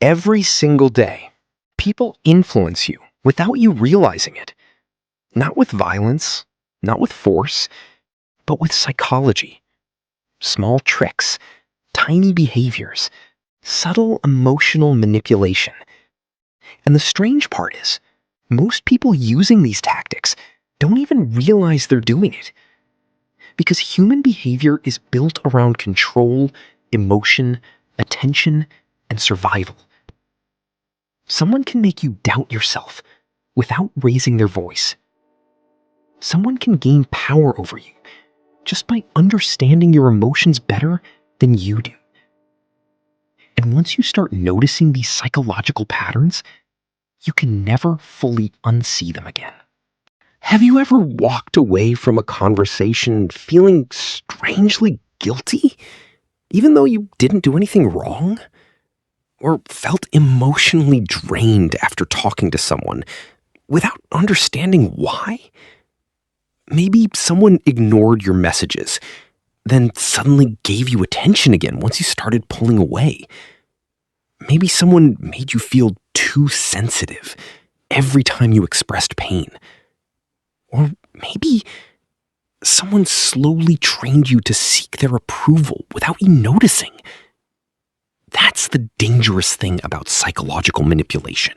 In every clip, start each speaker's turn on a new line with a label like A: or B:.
A: Every single day, people influence you without you realizing it. Not with violence, not with force, but with psychology. Small tricks, tiny behaviors, subtle emotional manipulation. And the strange part is, most people using these tactics don't even realize they're doing it. Because human behavior is built around control, emotion, attention, and survival. Someone can make you doubt yourself without raising their voice. Someone can gain power over you just by understanding your emotions better than you do. And once you start noticing these psychological patterns, you can never fully unsee them again. Have you ever walked away from a conversation feeling strangely guilty, even though you didn't do anything wrong? Or felt emotionally drained after talking to someone without understanding why? Maybe someone ignored your messages, then suddenly gave you attention again once you started pulling away. Maybe someone made you feel too sensitive every time you expressed pain. Or maybe someone slowly trained you to seek their approval without you noticing. That's the dangerous thing about psychological manipulation.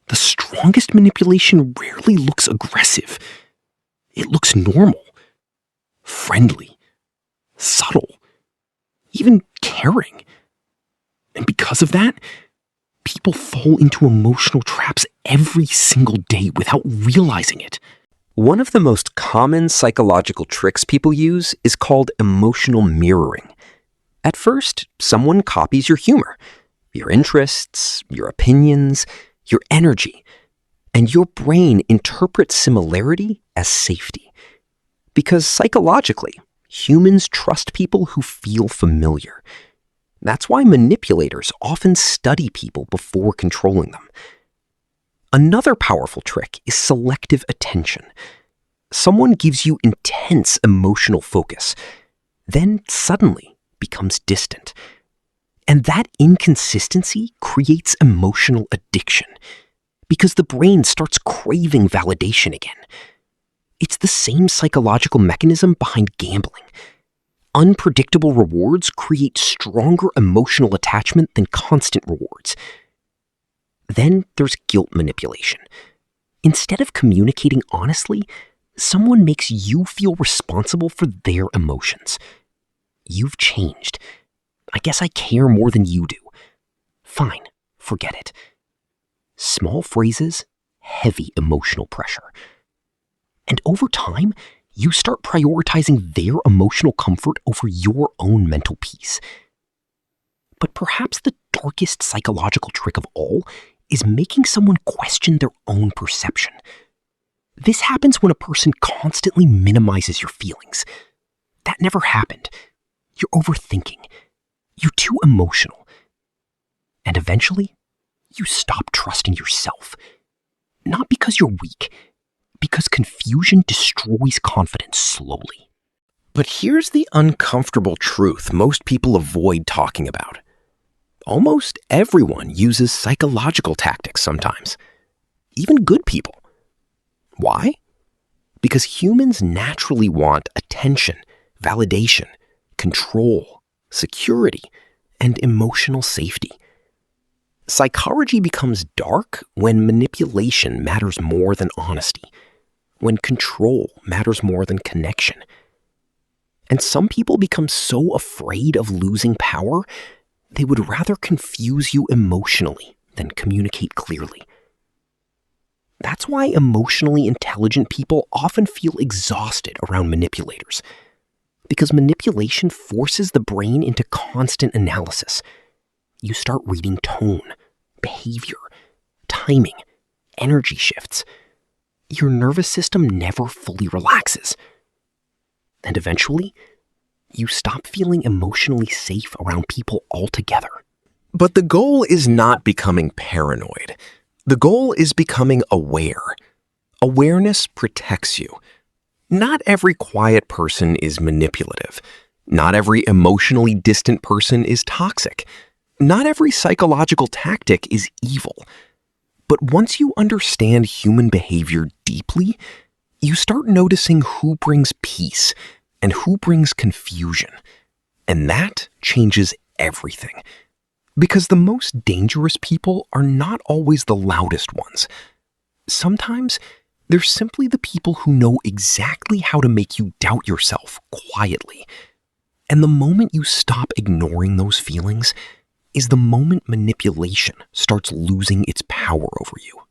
A: The strongest manipulation rarely looks aggressive. It looks normal, friendly, subtle, even caring. And because of that, people fall into emotional traps every single day without realizing it. One of the most common psychological tricks people use is called emotional mirroring. At first, someone copies your humor, your interests, your opinions, your energy, and your brain interprets similarity as safety. Because psychologically, humans trust people who feel familiar. That's why manipulators often study people before controlling them. Another powerful trick is selective attention. Someone gives you intense emotional focus, then suddenly becomes distant. And that inconsistency creates emotional addiction, because the brain starts craving validation again. It's the same psychological mechanism behind gambling. Unpredictable rewards create stronger emotional attachment than constant rewards. Then there's guilt manipulation. Instead of communicating honestly, someone makes you feel responsible for their emotions. You've changed. I guess I care more than you do. Fine, forget it. Small phrases, heavy emotional pressure. And over time, you start prioritizing their emotional comfort over your own mental peace. But perhaps the darkest psychological trick of all is making someone question their own perception. This happens when a person constantly minimizes your feelings. That never happened. You're overthinking. You're too emotional. And eventually, you stop trusting yourself. Not because you're weak, because confusion destroys confidence slowly. But here's the uncomfortable truth most people avoid talking about. Almost everyone uses psychological tactics sometimes. Even good people. Why? Because humans naturally want attention, validation, control, security, and emotional safety. Psychology becomes dark when manipulation matters more than honesty, when control matters more than connection. And some people become so afraid of losing power, they would rather confuse you emotionally than communicate clearly. That's why emotionally intelligent people often feel exhausted around manipulators. Because manipulation forces the brain into constant analysis. You start reading tone, behavior, timing, energy shifts. Your nervous system never fully relaxes. And eventually, you stop feeling emotionally safe around people altogether. But the goal is not becoming paranoid. The goal is becoming aware. Awareness protects you. Not every quiet person is manipulative. Not every emotionally distant person is toxic. Not every psychological tactic is evil, but once you understand human behavior deeply, you start noticing who brings peace and who brings confusion. And that changes everything. Because the most dangerous people are not always the loudest ones. Sometimes they're simply the people who know exactly how to make you doubt yourself quietly. And the moment you stop ignoring those feelings is the moment manipulation starts losing its power over you.